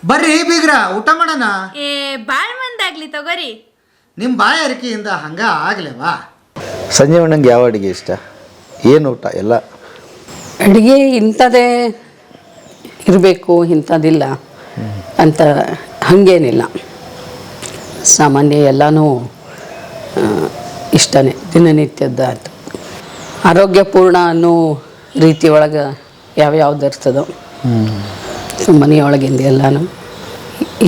ಬರ್ರಿ ಬೀಗ್ರ ಊಟ ಮಾಡೋಣ. ಬಾಳ್ ಮಂದಾಗ್ಲಿ ತಗೋರಿ. ನಿಮ್ಮ ಬಾಯ ಅರಿಕೆಯಿಂದ ಹಂಗ ಆಗ್ಲೇವಾ? ಸಂಜೀವಣ್ಣಂಗೆ ಯಾವ ಅಡುಗೆ ಇಷ್ಟ? ಏನು ಊಟ? ಎಲ್ಲ ಅಡುಗೆ ಇಂಥದ್ದೇ ಇರಬೇಕು ಇಂಥದ್ದಿಲ್ಲ ಅಂತ ಹಾಗೇನಿಲ್ಲ. ಸಾಮಾನ್ಯ ಎಲ್ಲನೂ ಇಷ್ಟನೇ, ದಿನನಿತ್ಯದ ಆಯ್ತು. ಆರೋಗ್ಯಪೂರ್ಣ ಅನ್ನೋ ರೀತಿ ಒಳಗೆ ಯಾವ್ಯಾವ್ದು ಇರ್ತದೋ ಮನೆಯೊಳಗಿಂದ ಎಲ್ಲನೂ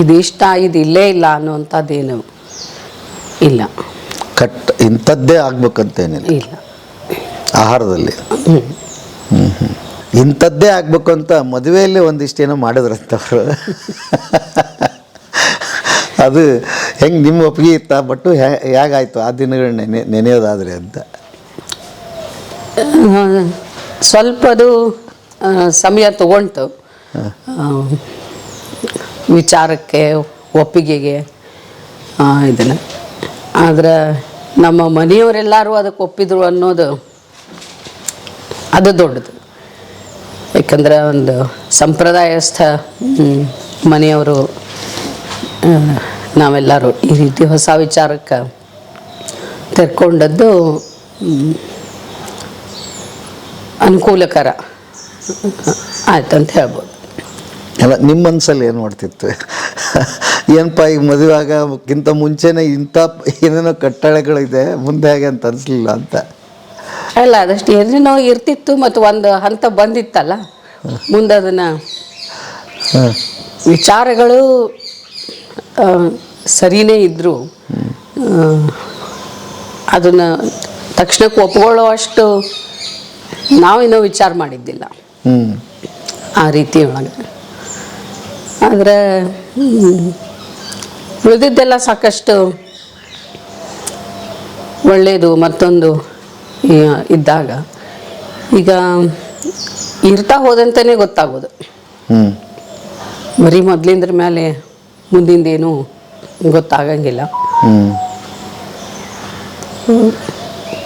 ಇದು ಇಷ್ಟ ಇದು ಇಲ್ಲೇ ಇಲ್ಲ ಅನ್ನುವಂಥದ್ದೇನು ಇಲ್ಲ. ಇಂಥದ್ದೇ ಆಗ್ಬೇಕಂತೇನಿಲ್ಲ ಇಲ್ಲ ಆಹಾರದಲ್ಲಿ. ಇಂಥದ್ದೇ ಆಗ್ಬೇಕು ಅಂತ ಮದುವೆಯಲ್ಲಿ ಒಂದಿಷ್ಟೇನೋ ಮಾಡಿದ್ರಂತವ್ರು. ಅದು ಹೆಂಗೆ ನಿಮ್ಮ ಒಪ್ಪಿಗೆ ಇತ್ತ? ಬಟ್ಟು ಹೇಗಾಯ್ತು ಆ ದಿನಗಳು ನೆನೆಯೋದಾದ್ರೆ ಅಂತ? ಸ್ವಲ್ಪ ಅದು ಸಮಯ ತಗೊಂತು ವಿಚಾರಕ್ಕೆ, ಒಪ್ಪಿಗೆಗೆ ಇದನ್ನು. ಆದರೆ ನಮ್ಮ ಮನೆಯವರೆಲ್ಲರೂ ಅದಕ್ಕೆ ಒಪ್ಪಿದ್ರು ಅನ್ನೋದು ಅದು ದೊಡ್ಡದು. ಯಾಕಂದರೆ ಒಂದು ಸಂಪ್ರದಾಯಸ್ಥ ಮನೆಯವರು ನಾವೆಲ್ಲರೂ ಈ ರೀತಿ ಹೊಸ ವಿಚಾರಕ್ಕೆ ತೆರ್ಕೊಂಡದ್ದು ಅನುಕೂಲಕರ ಆಯ್ತಂತ ಹೇಳ್ಬೋದು. ಅಲ್ಲ, ನಿಮ್ಮ ಮನಸ್ಸಲ್ಲಿ ಏನು ಮಾಡ್ತಿತ್ತು? ಏನಪ್ಪ ಈಗ ಮದುವೆ ಆಗೋಕ್ಕಿಂತ ಮುಂಚೆನೇ ಇಂಥ ಏನೇನೋ ಕಟ್ಟಳೆಗಳಿದೆ, ಮುಂದೆ ಹೇಗೆ ಅಂತ ಅನಿಸ್ಲಿಲ್ಲ ಅಂತ? ಅಲ್ಲ, ಅದಷ್ಟು ಏನೇನೋ ಇರ್ತಿತ್ತು. ಮತ್ತು ಒಂದು ಹಂತ ಬಂದಿತ್ತಲ್ಲ, ಮುಂದೆ ಅದನ್ನು ವಿಚಾರಗಳು ಸರಿಯೇ ಇದ್ದರೂ ಅದನ್ನು ತಕ್ಷಣಕ್ಕೆ ಒಪ್ಕೊಳ್ಳೋ ಅಷ್ಟು ನಾವಿನ್ನೂ ವಿಚಾರ ಮಾಡಿದ್ದಿಲ್ಲ ಆ ರೀತಿ ಒಳಗೆ. ಆದರೆ ಉಳಿದಿದ್ದೆಲ್ಲ ಸಾಕಷ್ಟು ಒಳ್ಳೆಯದು. ಮತ್ತೊಂದು ಇದ್ದಾಗ ಈಗ ಇರ್ತಾ ಹೋದಂತಲೇ ಗೊತ್ತಾಗೋದು. ಬರೀ ಮೊದಲಿಂದ್ರ ಮೇಲೆ ಮುಂದಿಂದೇನು ಗೊತ್ತಾಗಂಗಿಲ್ಲ.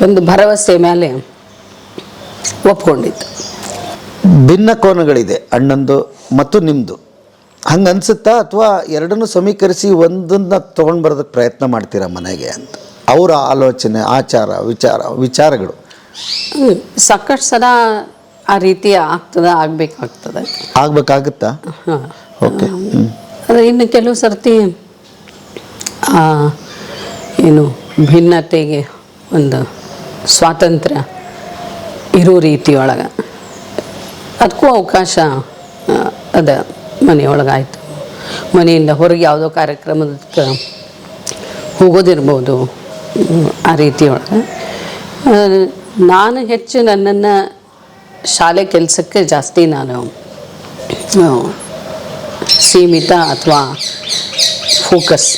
ಒಂದು ಭರವಸೆ ಮೇಲೆ ಒಪ್ಕೊಂಡಿತ್ತು. ಭಿನ್ನ ಕೋನಗಳಿದೆ ಅಣ್ಣಂದು ಮತ್ತು ನಿಮ್ಮದು, ಹಂಗೆ ಅನಿಸುತ್ತಾ? ಅಥವಾ ಎರಡನ್ನೂ ಸಮೀಕರಿಸಿ ಒಂದನ್ನು ತೊಗೊಂಡು ಬರೋದಕ್ಕೆ ಪ್ರಯತ್ನ ಮಾಡ್ತೀರಾ ಮನೆಗೆ ಅಂತ? ಅವರ ಆಲೋಚನೆ, ಆಚಾರ, ವಿಚಾರಗಳು ಸಾಕಷ್ಟು ಸಲ ಆ ರೀತಿ ಆಗಬೇಕಾಗುತ್ತಾ? ಹಾಂ, ಓಕೆ. ಆದರೆ ಇನ್ನು ಕೆಲವು ಸರ್ತಿ ಏನು ಭಿನ್ನತೆಗೆ ಒಂದು ಸ್ವಾತಂತ್ರ್ಯ ಇರೋ ರೀತಿಯೊಳಗೆ ಅದಕ್ಕೂ ಅವಕಾಶ ಅದ. ಮನೆಯೊಳಗಾಯಿತು, ಮನೆಯಿಂದ ಹೊರಗೆ ಯಾವುದೋ ಕಾರ್ಯಕ್ರಮದಕ್ಕೆ ಹೋಗೋದಿರ್ಬೋದು. ಆ ರೀತಿಯೊಳಗೆ ನಾನು ಹೆಚ್ಚು ನನ್ನನ್ನು ಶಾಲೆ ಕೆಲಸಕ್ಕೆ ಜಾಸ್ತಿ ನಾನು ಸೀಮಿತ ಅಥವಾ ಫೋಕಸ್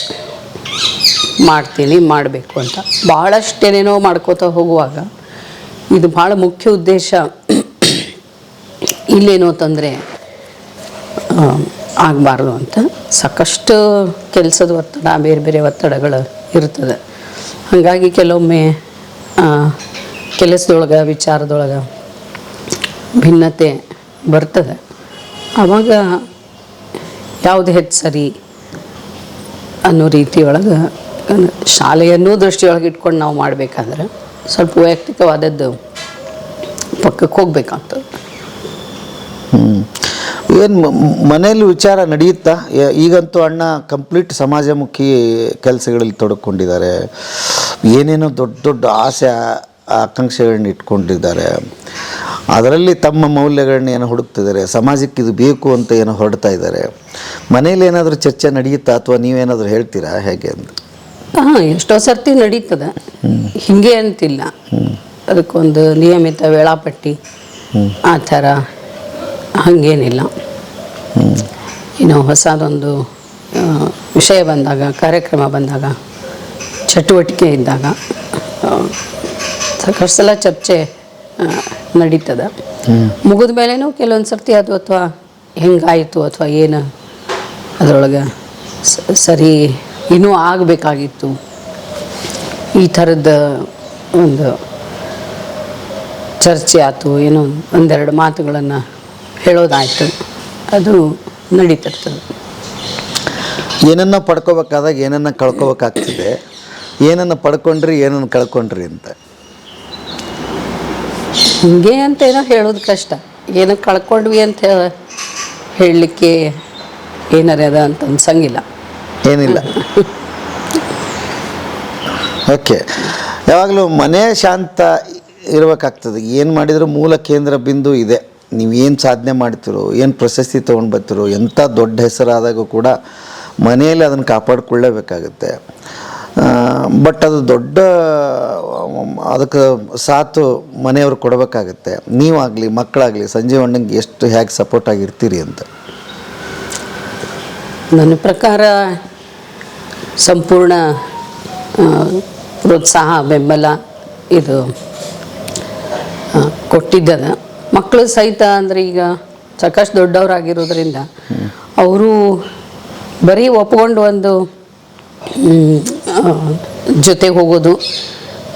ಮಾಡಬೇಕು ಅಂತ ಭಾಳಷ್ಟೇನೇನೋ ಮಾಡ್ಕೋತಾ ಹೋಗುವಾಗ ಇದು ಭಾಳ ಮುಖ್ಯ ಉದ್ದೇಶ ಇಲ್ಲೇನೋ ತೊಂದರೆ ಆಗಬಾರ್ದು ಅಂತ ಸಾಕಷ್ಟು ಕೆಲಸದ ಒತ್ತಡ, ಬೇರೆ ಬೇರೆ ಒತ್ತಡಗಳು ಇರ್ತದೆ. ಹಾಗಾಗಿ ಕೆಲವೊಮ್ಮೆ ಕೆಲಸದೊಳಗೆ, ವಿಚಾರದೊಳಗೆ ಭಿನ್ನತೆ ಬರ್ತದೆ. ಆವಾಗ ಯಾವುದು ಹೆಚ್ಚು ಸರಿ ಅನ್ನೋ ರೀತಿಯೊಳಗೆ ಶಾಲೆಯನ್ನೂ ದೃಷ್ಟಿಯೊಳಗೆ ಇಟ್ಕೊಂಡು ನಾವು ಮಾಡಬೇಕಾದ್ರೆ ಸ್ವಲ್ಪ ವೈಯಕ್ತಿಕವಾದದ್ದು ಪಕ್ಕಕ್ಕೆ ಹೋಗ್ಬೇಕಾಗ್ತದೆ. ಏನು ಮನೆಯಲ್ಲಿ ವಿಚಾರ ನಡೆಯುತ್ತಾ? ಈಗಂತೂ ಅಣ್ಣ ಕಂಪ್ಲೀಟ್ ಸಮಾಜಮುಖಿ ಕೆಲಸಗಳಲ್ಲಿ ತೊಡಕೊಂಡಿದ್ದಾರೆ. ಏನೇನೋ ದೊಡ್ಡ ದೊಡ್ಡ ಆಸೆ ಆಕಾಂಕ್ಷೆಗಳನ್ನ ಇಟ್ಕೊಂಡಿದ್ದಾರೆ. ಅದರಲ್ಲಿ ತಮ್ಮ ಮೌಲ್ಯಗಳನ್ನ ಏನೋ ಹುಡುಕ್ತಿದ್ದಾರೆ. ಸಮಾಜಕ್ಕೆ ಇದು ಬೇಕು ಅಂತ ಏನೋ ಹೊರಡ್ತಾ ಇದ್ದಾರೆ. ಮನೇಲಿ ಏನಾದರೂ ಚರ್ಚೆ ನಡೆಯುತ್ತಾ? ಅಥವಾ ನೀವೇನಾದರೂ ಹೇಳ್ತೀರಾ ಹೇಗೆ ಅಂತ? ಎಷ್ಟೋ ಸರ್ತಿ ನಡೀತದೆ, ಹೀಗೆ ಅಂತಿಲ್ಲ. ಅದಕ್ಕೊಂದು ನಿಯಮಿತ ವೇಳಾಪಟ್ಟಿ ಆ ಥರ ಹಾಗೇನಿಲ್ಲ. ಇನ್ನು ಹೊಸದೊಂದು ವಿಷಯ ಬಂದಾಗ, ಕಾರ್ಯಕ್ರಮ ಬಂದಾಗ, ಚಟುವಟಿಕೆ ಇದ್ದಾಗ ಸಾಕಷ್ಟು ಸಲ ಚರ್ಚೆ ನಡೀತದೆ. ಮುಗಿದ ಮೇಲೇನೂ ಕೆಲವೊಂದು ಸರ್ತಿ ಅದು ಅಥವಾ ಹೆಂಗಾಯಿತು ಅಥವಾ ಏನು ಅದರೊಳಗೆ ಸರಿ ಇನ್ನೂ ಆಗಬೇಕಾಗಿತ್ತು, ಈ ಥರದ ಒಂದು ಚರ್ಚೆ ಆಯಿತು, ಏನೋ ಒಂದೆರಡು ಮಾತುಗಳನ್ನು ಹೇಳೋದಾಯಿತು, ಅದು ನಡೀತಿರ್ತದೆ. ಏನನ್ನ ಪಡ್ಕೋಬೇಕಾದಾಗ ಏನನ್ನ ಕಳ್ಕೊಬೇಕಾಗ್ತದೆ, ಏನನ್ನ ಪಡ್ಕೊಂಡ್ರಿ ಏನನ್ನ ಕಳ್ಕೊಂಡ್ರಿ ಅಂತ. ಹಿಂಗೆ ಅಂತ ಏನೋ ಹೇಳೋದು ಕಷ್ಟ. ಏನೋ ಕಳ್ಕೊಂಡ್ವಿ ಅಂತ ಹೇಳಲಿಕ್ಕೆ ಏನಾರ ಅದ ಅಂತ ಅನ್ಸಂಗಿಲ್ಲ. ಏನಿಲ್ಲ. ಓಕೆ, ಯಾವಾಗಲೂ ಮನೆ ಶಾಂತ ಇರಬೇಕಾಗ್ತದೆ. ಏನು ಮಾಡಿದರೂ ಮೂಲ ಕೇಂದ್ರ ಬಿಂದು ಇದೆ. ನೀವು ಏನು ಸಾಧನೆ ಮಾಡ್ತಿರೋ, ಏನು ಪ್ರಶಸ್ತಿ ತೊಗೊಂಡು ಬರ್ತಿರೋ, ಎಂಥ ದೊಡ್ಡ ಹೆಸರಾದಾಗ ಕೂಡ ಮನೆಯಲ್ಲಿ ಅದನ್ನು ಕಾಪಾಡಿಕೊಳ್ಳೇಬೇಕಾಗುತ್ತೆ. ಬಟ್ ಅದು ದೊಡ್ಡ ಅದಕ್ಕೆ ಸಾಥು ಮನೆಯವರು ಕೊಡಬೇಕಾಗತ್ತೆ. ನೀವಾಗಲಿ ಮಕ್ಕಳಾಗಲಿ ಸಂಜೀವ್ ಅಣ್ಣಂಗೆ ಎಷ್ಟು ಹೇಗೆ ಸಪೋರ್ಟ್ ಆಗಿರ್ತೀರಿ ಅಂತ. ನನ್ನ ಪ್ರಕಾರ ಸಂಪೂರ್ಣ ಪ್ರೋತ್ಸಾಹ ಬೆಂಬಲ ಇದು ಕೊಟ್ಟಿದ್ದದ. ಮಕ್ಕಳು ಸಹಿತ ಅಂದರೆ ಈಗ ಸಾಕಷ್ಟು ದೊಡ್ಡವರಾಗಿರೋದ್ರಿಂದ ಅವರು ಬರೀ ಒಪ್ಕೊಂಡು ಒಂದು ಜೊತೆಗೆ ಹೋಗೋದು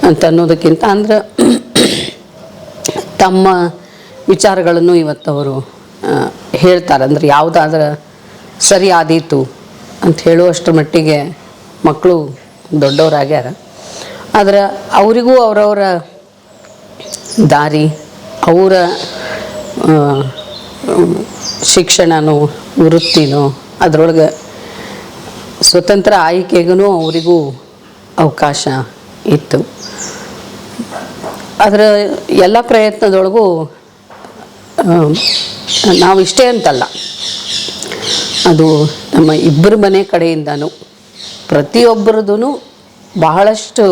ಅಂತ ಅನ್ನೋದಕ್ಕಿಂತ ಅಂದ್ರೆ ತಮ್ಮ ವಿಚಾರಗಳನ್ನು ಇವತ್ತು ಅವರು ಹೇಳ್ತಾರೆ. ಅಂದರೆ ಯಾವುದಾದ್ರೆ ಸರಿ ಆದೀತು ಅಂತ ಹೇಳುವಷ್ಟರ ಮಟ್ಟಿಗೆ ಮಕ್ಕಳು ದೊಡ್ಡವರಾಗ್ಯಾರ. ಆದರೆ ಅವರಿಗೂ ಅವರವರ ದಾರಿ, ಅವರ ಶಿಕ್ಷಣನೋ ವೃತ್ತಿನೋ ಅದರೊಳಗೆ ಸ್ವತಂತ್ರ ಆಯ್ಕೆಗೂ ಅವರಿಗೂ ಅವಕಾಶ ಇತ್ತು. ಅದರ ಎಲ್ಲ ಪ್ರಯತ್ನದೊಳಗೂ ನಾವಿಷ್ಟೇ ಅಂತಲ್ಲ, ಅದು ನಮ್ಮ ಇಬ್ಬರ ಮನೆ ಕಡೆಯಿಂದನೂ ಪ್ರತಿಯೊಬ್ಬರದೂ ಬಹಳಷ್ಟು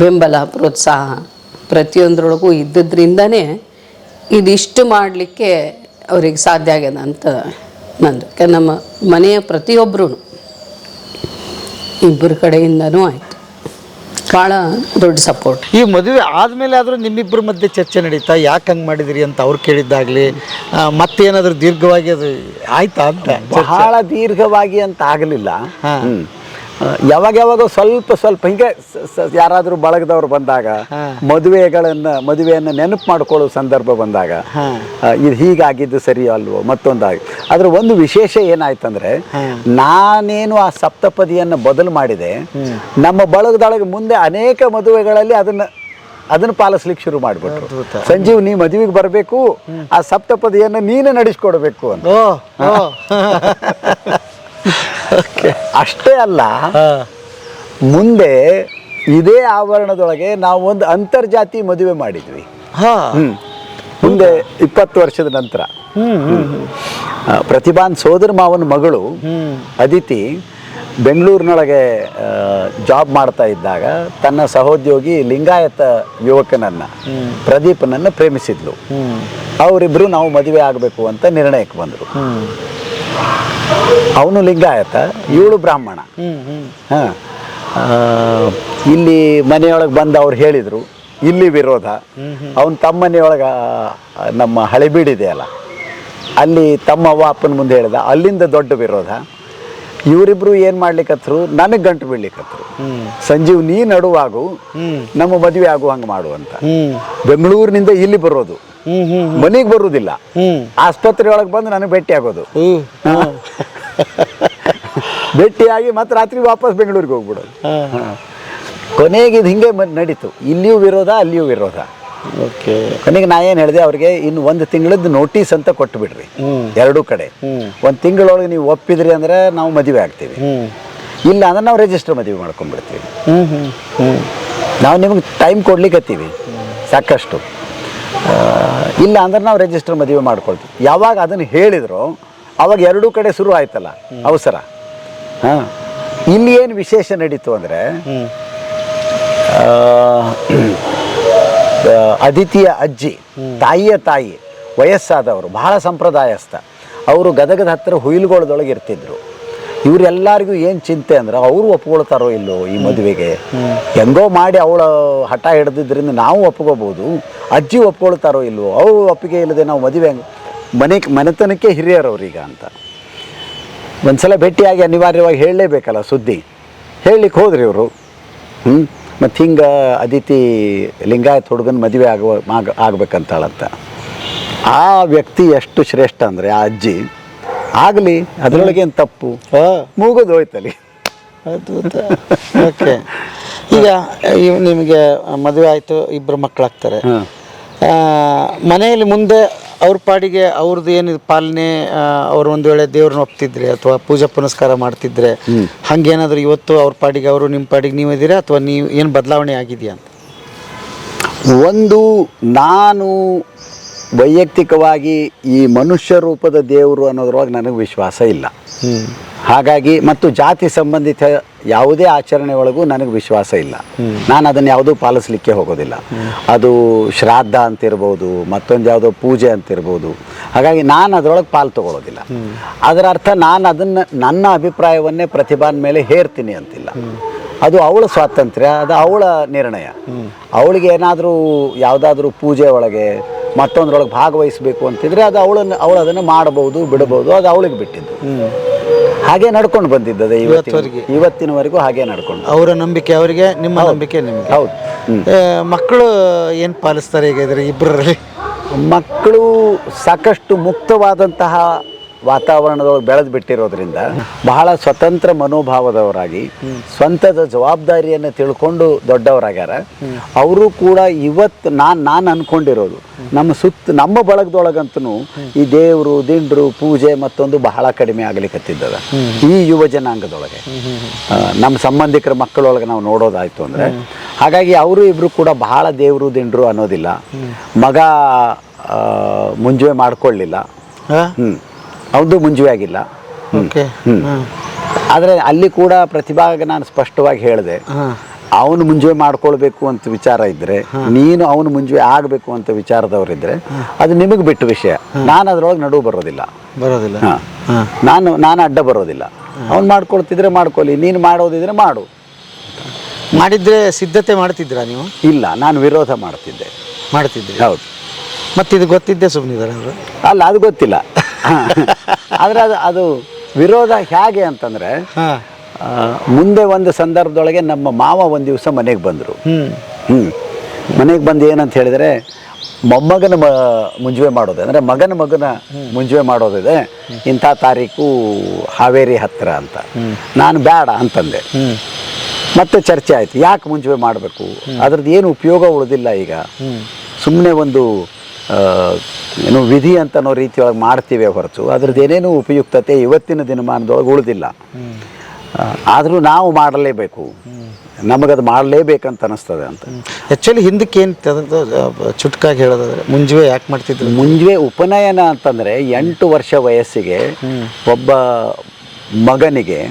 ಬೆಂಬಲ ಪ್ರೋತ್ಸಾಹ ಪ್ರತಿಯೊಂದರೊಳಗೂ ಇದ್ದದ್ರಿಂದನೇ ಇದಿಷ್ಟು ಮಾಡಲಿಕ್ಕೆ ಅವ್ರಿಗೆ ಸಾಧ್ಯ ಆಗ್ಯದ ಅಂತ ನಂದು. ಯಾಕಂದ್ರೆ ನಮ್ಮ ಮನೆಯ ಪ್ರತಿಯೊಬ್ಬರೂ ಇಬ್ಬರ ಕಡೆಯಿಂದನೂ ಆಯಿತು. ಭಾಳ ದೊಡ್ಡ ಸಪೋರ್ಟ್. ಈ ಮದುವೆ ಆದಮೇಲೆ ಆದರೂ ನಿಮ್ಮಿಬ್ಬರ ಮಧ್ಯೆ ಚರ್ಚೆ ನಡೀತಾ, ಯಾಕೆ ಹಂಗೆ ಮಾಡಿದಿರಿ ಅಂತ ಅವ್ರು ಕೇಳಿದ್ದಾಗಲಿ, ಮತ್ತೇನಾದರೂ ದೀರ್ಘವಾಗಿ ಅದು ಆಯ್ತಾ ಅಂತ? ಬಹಳ ದೀರ್ಘವಾಗಿ ಅಂತ ಆಗಲಿಲ್ಲ. ಯಾವಾಗೋ ಸ್ವಲ್ಪ ಹಿಂಗೆ ಯಾರಾದರೂ ಬಳಗದವ್ರು ಬಂದಾಗ ಮದುವೆಯನ್ನು ನೆನಪು ಮಾಡ್ಕೊಳ್ಳೋ ಸಂದರ್ಭ ಬಂದಾಗ ಇದು ಹೀಗಾಗಿದ್ದು ಸರಿ ಅಲ್ವೋ ಮತ್ತೊಂದಾಗಿ. ಅದ್ರ ಒಂದು ವಿಶೇಷ ಏನಾಯ್ತಂದ್ರೆ, ನಾನೇನು ಆ ಸಪ್ತಪದಿಯನ್ನು ಬದಲು ಮಾಡಿದೆ, ನಮ್ಮ ಬಳಗದೊಳಗೆ ಮುಂದೆ ಅನೇಕ ಮದುವೆಗಳಲ್ಲಿ ಅದನ್ನು ಪಾಲಿಸ್ಲಿಕ್ಕೆ ಶುರು ಮಾಡಿಬಿಟ್ರು. ಸಂಜೀವ್, ನೀ ಮದುವೆಗೆ ಬರಬೇಕು, ಆ ಸಪ್ತಪದಿಯನ್ನು ನೀನೇ ನಡೆಸ್ಕೊಡ್ಬೇಕು ಅಂತ. ಅಷ್ಟೇ ಅಲ್ಲ, ಮುಂದೆ ಇದೇ ಆವರಣದೊಳಗೆ ನಾವು ಒಂದು ಅಂತರ್ಜಾತಿ ಮದುವೆ ಮಾಡಿದ್ವಿ. ಮುಂದೆ 20 ವರ್ಷದ ನಂತರ ಪ್ರತಿಭಾನ್ ಸೋದರ ಮಾವನ ಮಗಳು ಅದಿತಿ ಬೆಂಗಳೂರಿನೊಳಗೆ ಜಾಬ್ ಮಾಡ್ತಾ ಇದ್ದಾಗ ತನ್ನ ಸಹೋದ್ಯೋಗಿ ಲಿಂಗಾಯತ ಯುವಕನನ್ನ ಪ್ರದೀಪನನ್ನು ಪ್ರೇಮಿಸಿದ್ಲು. ಅವರಿಬ್ಬರು ನಾವು ಮದುವೆ ಆಗಬೇಕು ಅಂತ ನಿರ್ಣಯಕ್ಕೆ ಬಂದರು. ಅವನು ಲಿಂಗಾಯತ, ಇವಳು ಬ್ರಾಹ್ಮಣ. ಇಲ್ಲಿ ಮನೆಯೊಳಗೆ ಬಂದು ಅವ್ರು ಹೇಳಿದರು, ಇಲ್ಲಿ ವಿರೋಧ. ಅವನು ತಮ್ಮ ಮನೆಯೊಳಗೆ ನಮ್ಮ ಹಳೆಬೀಡಿದೆಯಲ್ಲ, ಅಲ್ಲಿ ತಮ್ಮ ಅವ್ವ ಅಪ್ಪನ ಮುಂದೆ ಹೇಳಿದ, ಅಲ್ಲಿಂದ ದೊಡ್ಡ ವಿರೋಧ. ಇವರಿಬ್ರು ಏನು ಮಾಡ್ಲಿಕ್ಕತ್ರು, ನನಗೆ ಗಂಟು ಬೀಳ್ಲಿಕ್ಕತ್ರು. ಸಂಜೀವ್, ನೀ ನಡುವಾಗು, ನಮ್ಮ ಮದುವೆ ಆಗು ಹಂಗೆ ಮಾಡು ಅಂತ. ಬೆಂಗಳೂರಿನಿಂದ ಇಲ್ಲಿ ಬರೋದು, ಮನೆಗೆ ಬರುವುದಿಲ್ಲ, ಆಸ್ಪತ್ರೆ ಒಳಗೆ ಬಂದು ನನಗೆ ಭೇಟಿ ಆಗೋದು, ಭೇಟಿಯಾಗಿ ಮತ್ತೆ ರಾತ್ರಿ ವಾಪಸ್ ಬೆಂಗಳೂರಿಗೆ ಹೋಗ್ಬಿಡೋದು. ಕೊನೆಗೆ ಇದು ಹಿಂಗೆ ನಡೀತು. ಇಲ್ಲಿಯೂ ವಿರೋಧ, ಅಲ್ಲಿಯೂ ವಿರೋಧ. ಕೊನೆಗೆ ನಾ ಏನು ಹೇಳಿದೆ ಅವ್ರಿಗೆ, ಇನ್ನು 1 ತಿಂಗಳದ್ದು ನೋಟಿಸ್ ಅಂತ ಕೊಟ್ಟು ಬಿಡ್ರಿ ಎರಡೂ ಕಡೆ. 1 ತಿಂಗಳೊಳಗೆ ನೀವು ಒಪ್ಪಿದ್ರಿ ಅಂದ್ರೆ ನಾವು ಮದುವೆ ಆಗ್ತೀವಿ, ಇಲ್ಲ ಅಂದ್ರೆ ನಾವು ರಿಜಿಸ್ಟರ್ ಮದುವೆ ಮಾಡ್ಕೊಂಡ್ಬಿಡ್ತೀವಿ. ನಾವು ನಿಮಗೆ ಟೈಮ್ ಕೊಡ್ಲಿಕ್ಕತ್ತೀವಿ ಸಾಕಷ್ಟು, ಇಲ್ಲ ಅಂದ್ರೆ ನಾವು ರಿಜಿಸ್ಟರ್ ಮದುವೆ ಮಾಡ್ಕೊಳ್ತೀವಿ. ಯಾವಾಗ ಅದನ್ನು ಹೇಳಿದ್ರು ಅವಾಗ ಎರಡೂ ಕಡೆ ಶುರು ಆಯ್ತಲ್ಲ ಅವಸರ. ಇಲ್ಲಿ ಏನು ವಿಶೇಷ ನಡೀತು ಅಂದರೆ, ಅದಿತಿಯ ಅಜ್ಜಿ, ತಾಯಿಯ ತಾಯಿ, ವಯಸ್ಸಾದವರು, ಬಹಳ ಸಂಪ್ರದಾಯಸ್ಥ. ಅವರು ಗದಗದ ಹತ್ತಿರ ಹುಯಿಲ್ಗೋಳದೊಳಗೆ ಇರ್ತಿದ್ರು. ಇವರೆಲ್ಲರಿಗೂ ಏನು ಚಿಂತೆ ಅಂದ್ರೆ, ಅವರು ಒಪ್ಕೊಳ್ತಾರೋ ಇಲ್ಲೋ ಈ ಮದುವೆಗೆ, ಹೆಂಗೋ ಮಾಡಿ ಅವಳ ಹಠ ಹಿಡಿದಿದ್ದರಿಂದ ನಾವು ಒಪ್ಕೋಬೋದು, ಅಜ್ಜಿ ಒಪ್ಕೊಳ್ತಾರೋ ಇಲ್ವೋ, ಅವ್ರು ಒಪ್ಪಿಗೆ ಇಲ್ಲದೆ ನಾವು ಮದುವೆ ಮನೆತನಕ್ಕೆ ಹಿರಿಯರವ್ರೀಗ ಅಂತ. ಒಂದ್ಸಲ ಭೇಟಿಯಾಗಿ ಅನಿವಾರ್ಯವಾಗಿ ಹೇಳಲೇಬೇಕಲ್ಲ ಸುದ್ದಿ. ಹೇಳಲಿಕ್ಕೆ ಹೋದ್ರಿ ಇವರು. ಮತ್ತು ಹಿಂಗೆ ಅದಿತಿ ಲಿಂಗಾಯತ್ ಹುಡುಗನ ಮದುವೆ ಆಗ್ಬೇಕಂತಾಳಂತ. ಆ ವ್ಯಕ್ತಿ ಎಷ್ಟು ಶ್ರೇಷ್ಠ ಅಂದರೆ, ಆ ಅಜ್ಜಿ ಆಗಲಿ, ಅದರೊಳಗೆ ಏನು ತಪ್ಪು, ಮುಗಿದು ಹೋಯ್ತಲ್ಲಿ. ಅದ್ಭುತ. ಓಕೆ. ಈಗ ನಿಮಗೆ ಮದುವೆ ಆಯಿತು, ಇಬ್ಬರು ಮಕ್ಕಳಾಗ್ತಾರೆ. ಮನೆಯಲ್ಲಿ ಮುಂದೆ ಅವ್ರ ಪಾಡಿಗೆ ಅವ್ರದ್ದು ಏನಿದೆ ಪಾಲನೆ, ಅವ್ರು ಒಂದು ವೇಳೆ ದೇವ್ರನ್ನ ಒಪ್ತಿದ್ರೆ ಅಥವಾ ಪೂಜೆ ಪುನಸ್ಕಾರ ಮಾಡ್ತಿದ್ರೆ ಹಂಗೇನಾದರೂ ಇವತ್ತು ಅವ್ರ ಪಾಡಿಗೆ ಅವರು ನಿಮ್ಮ ಪಾಡಿಗೆ ನೀವು ಇದ್ದೀರಾ ಅಥವಾ ನೀವು ಏನು ಬದಲಾವಣೆ ಆಗಿದೆಯಾ ಅಂತ? ಒಂದು, ನಾನು ವೈಯಕ್ತಿಕವಾಗಿ ಈ ಮನುಷ್ಯ ರೂಪದ ದೇವರು ಅನ್ನೋದ್ರೊಳಗೆ ನನಗೆ ವಿಶ್ವಾಸ ಇಲ್ಲ. ಹಾಗಾಗಿ ಮತ್ತು ಜಾತಿ ಸಂಬಂಧಿತ ಯಾವುದೇ ಆಚರಣೆ ಒಳಗೂ ನನಗೆ ವಿಶ್ವಾಸ ಇಲ್ಲ. ನಾನು ಅದನ್ನು ಯಾವುದೂ ಪಾಲಿಸಲಿಕ್ಕೆ ಹೋಗೋದಿಲ್ಲ. ಅದು ಶ್ರಾದ್ದ ಅಂತಿರ್ಬೋದು, ಮತ್ತೊಂದು ಯಾವುದೋ ಪೂಜೆ ಅಂತಿರ್ಬೋದು. ಹಾಗಾಗಿ ನಾನು ಅದರೊಳಗೆ ಪಾಲು ತಗೊಳ್ಳೋದಿಲ್ಲ. ಅದರ ಅರ್ಥ ನಾನು ಅದನ್ನು ನನ್ನ ಅಭಿಪ್ರಾಯವನ್ನೇ ಪ್ರತಿಭಾನ ಮೇಲೆ ಹೇರ್ತೀನಿ ಅಂತಿಲ್ಲ. ಅದು ಅವಳ ಸ್ವಾತಂತ್ರ್ಯ, ಅದು ಅವಳ ನಿರ್ಣಯ. ಅವಳಿಗೆ ಏನಾದರೂ ಯಾವುದಾದ್ರೂ ಪೂಜೆ ಒಳಗೆ ಮತ್ತೊಂದರೊಳಗೆ ಭಾಗವಹಿಸಬೇಕು ಅಂತಿದ್ರೆ ಅದು ಅವಳು ಅದನ್ನು ಮಾಡಬಹುದು, ಬಿಡಬಹುದು, ಅದು ಅವಳಿಗೆ ಬಿಟ್ಟಿದ್ದು. ಹಾಗೆ ನಡ್ಕೊಂಡು ಬಂದಿದ್ದದೆ ಇವತ್ತಿನವರೆಗೂ ಹಾಗೆ ನಡ್ಕೊಂಡು. ಅವರ ನಂಬಿಕೆ ಅವರಿಗೆ, ನಿಮ್ಮ ನಂಬಿಕೆ ನಿಮಗೆ. ಹೌದು. ಮಕ್ಕಳು ಏನು ಪಾಲಿಸ್ತಾರೆ ಈಗ ಇದ್ರೆ ಇಬ್ಬರಲ್ಲಿ? ಮಕ್ಕಳು ಸಾಕಷ್ಟು ಮುಕ್ತವಾದಂತಹ ವಾತಾವರಣದೊಳಗೆ ಬೆಳೆದು ಬಿಟ್ಟಿರೋದ್ರಿಂದ ಬಹಳ ಸ್ವತಂತ್ರ ಮನೋಭಾವದವರಾಗಿ ಸ್ವಂತದ ಜವಾಬ್ದಾರಿಯನ್ನು ತಿಳ್ಕೊಂಡು ದೊಡ್ಡವರಾಗ್ಯಾರ. ಅವರು ಕೂಡ ಇವತ್ತು ನಾನು ಅನ್ಕೊಂಡಿರೋದು ನಮ್ಮ ಬಳಗದೊಳಗಂತೂ ಈ ದೇವರು ದಿಂಡ್ರು ಪೂಜೆ ಮತ್ತೊಂದು ಬಹಳ ಕಡಿಮೆ ಆಗಲಿಕ್ಕತ್ತಿದ್ದದ ಈ ಯುವ ಜನಾಂಗದೊಳಗೆ. ನಮ್ಮ ಸಂಬಂಧಿಕರ ಮಕ್ಕಳೊಳಗೆ ನಾವು ನೋಡೋದಾಯ್ತು ಅಂದರೆ. ಹಾಗಾಗಿ ಅವರು ಇಬ್ಬರು ಕೂಡ ಬಹಳ ದೇವರು ದಿಂಡ್ರು ಅನ್ನೋದಿಲ್ಲ. ಮಗ ಮುಂಜುವೆ ಮಾಡ್ಕೊಳ್ಳಿಲ್ಲ, ಅವನು ಮುಂಜುವೆ ಆಗಿಲ್ಲ. ಆದರೆ ಅಲ್ಲಿ ಕೂಡ ಪ್ರತಿಭಾಗ ನಾನು ಸ್ಪಷ್ಟವಾಗಿ ಹೇಳಿದೆ, ಅವನು ಮುಂಜುವೆ ಮಾಡ್ಕೊಳ್ಬೇಕು ಅಂತ ವಿಚಾರ ಇದ್ದರೆ, ನೀನು ಅವನು ಮುಂಜುವೆ ಆಗಬೇಕು ಅಂತ ವಿಚಾರದವರಿದ್ದರೆ ಅದು ನಿಮಗೆ ಬಿಟ್ಟು ವಿಷಯ. ನಾನು ಅದರೊಳಗೆ ನಡುವು ಬರೋದಿಲ್ಲ. ನಾನು ಅಡ್ಡ ಬರೋದಿಲ್ಲ. ಅವ್ನು ಮಾಡ್ಕೊಳ್ತಿದ್ರೆ ಮಾಡ್ಕೊಳ್ಳಿ, ನೀನು ಮಾಡೋದಿದ್ರೆ ಮಾಡು. ಮಾಡಿದ್ರೆ ಸಿದ್ಧತೆ ಮಾಡ್ತಿದ್ರಾ ನೀವು? ಇಲ್ಲ, ನಾನು ವಿರೋಧ ಮಾಡ್ತಿದ್ದೆ. ಹೌದು. ಮತ್ತೆ ಇದು ಗೊತ್ತಿದ್ದೆ ಸುಮ್ಮನಿದ್ದಾರೆ ಅವರು? ಅಲ್ಲ, ಅದು ಗೊತ್ತಿಲ್ಲ. ಆದರೆ ಅದು ವಿರೋಧ ಹೇಗೆ ಅಂತಂದರೆ, ಮುಂದೆ ಒಂದು ಸಂದರ್ಭದೊಳಗೆ ನಮ್ಮ ಮಾವ ಒಂದು ದಿವಸ ಮನೆಗೆ ಬಂದರು. ಮನೆಗೆ ಬಂದು ಏನಂತ ಹೇಳಿದರೆ, ಮೊಮ್ಮಗನ ಮುಂಜುವೆ ಮಾಡೋದು ಅಂದರೆ ಮಗನ ಮುಂಜುವೆ ಮಾಡೋದಿದೆ, ಇಂಥ ತಾರೀಕು ಹಾವೇರಿ ಹತ್ತಿರ ಅಂತ. ನಾನು ಬೇಡ ಅಂತಂದೆ. ಮತ್ತೆ ಚರ್ಚೆ ಆಯಿತು, ಯಾಕೆ ಮುಂಜುವೆ ಮಾಡಬೇಕು, ಅದ್ರದ್ದು ಏನು ಉಪಯೋಗ ಉಳಿದಿಲ್ಲ. ಈಗ ಸುಮ್ಮನೆ ಒಂದು ಏನು ವಿಧಿ ಅಂತ ಅನ್ನೋ ರೀತಿಯೊಳಗೆ ಮಾಡ್ತೀವಿ ಹೊರತು ಅದ್ರದ್ದು ಏನೇನು ಉಪಯುಕ್ತತೆ ಇವತ್ತಿನ ದಿನಮಾನದೊಳಗೆ ಉಳಿದಿಲ್ಲ. ಆದರೂ ನಾವು ಮಾಡಲೇಬೇಕು, ನಮಗದು ಮಾಡಲೇಬೇಕಂತ ಅನ್ನಿಸ್ತದೆ ಅಂತ. ಆ್ಯಕ್ಚುಲಿ ಹಿಂದಕ್ಕೆ ಏನು ಚುಟ್ಕಾಗಿ ಹೇಳೋದಾದ್ರೆ ಮುಂಜುವೆ ಯಾಕೆ ಮಾಡ್ತಿದ್ರು? ಮುಂಜುವೆ ಉಪನಯನ ಅಂತಂದರೆ 8 ವರ್ಷ ವಯಸ್ಸಿಗೆ ಒಬ್ಬ ಮಗನಿಗೆ